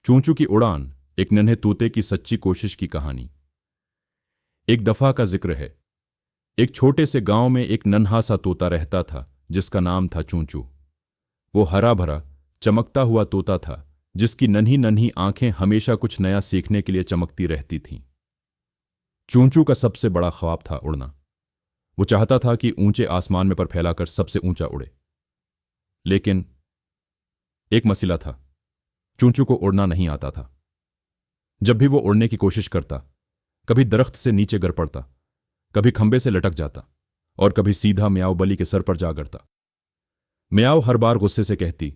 चूंचू की उड़ान, एक नन्हे तोते की सच्ची कोशिश की कहानी। एक दफा का जिक्र है। एक छोटे से गांव में एक नन्हा सा तोता रहता था जिसका नाम था चूंचू। वो हरा भरा चमकता हुआ तोता था जिसकी नन्ही नन्ही आंखें हमेशा कुछ नया सीखने के लिए चमकती रहती थीं। चूंचू का सबसे बड़ा ख्वाब था उड़ना। वो चाहता था कि ऊंचे आसमान में पर फैलाकर सबसे ऊंचा उड़े। लेकिन एक मसला था, चूंचू को उड़ना नहीं आता था। जब भी वो उड़ने की कोशिश करता, कभी दरख्त से नीचे गिर पड़ता, कभी खंबे से लटक जाता और कभी सीधा म्याऊ बली के सर पर जा गिरता। म्याऊ हर बार गुस्से से कहती,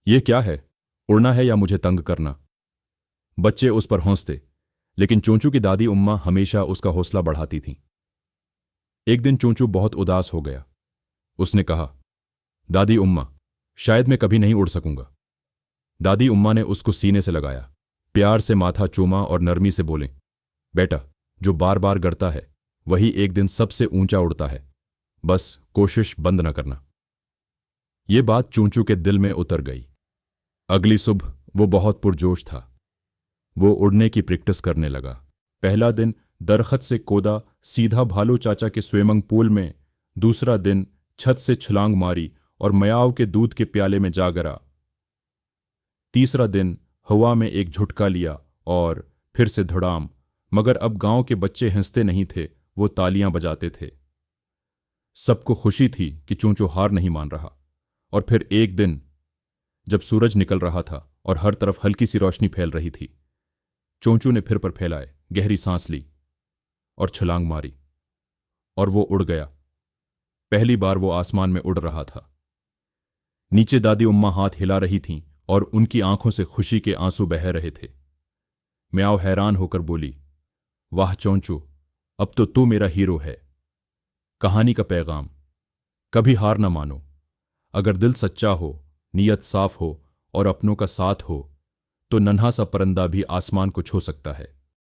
ये क्या है, उड़ना है या मुझे तंग करना। बच्चे उस पर हंसते, लेकिन चूंचू की दादी उम्मा हमेशा उसका हौसला बढ़ाती थीं। एक दिन चूंचू बहुत उदास हो गया। उसने कहा, दादी उम्मा, शायद मैं कभी नहीं उड़ सकूंगा। दादी उम्मा ने उसको सीने से लगाया, प्यार से माथा चूमा और नरमी से बोले, बेटा, जो बार बार गिरता है वही एक दिन सबसे ऊंचा उड़ता है, बस कोशिश बंद न करना। ये बात चूंचू के दिल में उतर गई। अगली सुबह वो बहुत पुरजोश था। वो उड़ने की प्रैक्टिस करने लगा। पहला दिन दरख्त से कूदा सीधा भालू चाचा के स्विमिंग पूल में। दूसरा दिन छत से छलांग मारी और म्याऊ के दूध के प्याले में जा गिरा। तीसरा दिन हवा में एक झुटका लिया और फिर से धड़ाम। मगर अब गांव के बच्चे हंसते नहीं थे, वो तालियां बजाते थे। सबको खुशी थी कि चूंचू हार नहीं मान रहा। और फिर एक दिन जब सूरज निकल रहा था और हर तरफ हल्की सी रोशनी फैल रही थी, चूंचू ने फिर पर फैलाए गहरी सांस ली और छलांग मारी और वो उड़ गया। पहली बार वो आसमान में उड़ रहा था। नीचे दादी उम्मा हाथ हिला रही थीं और उनकी आंखों से खुशी के आंसू बह रहे थे। म्याऊ हैरान होकर बोली, वाह चूंचू, अब तो तू मेरा हीरो है। कहानी का पैगाम, कभी हार ना मानो। अगर दिल सच्चा हो, नीयत साफ हो और अपनों का साथ हो, तो नन्हा सा परिंदा भी आसमान को छू सकता है।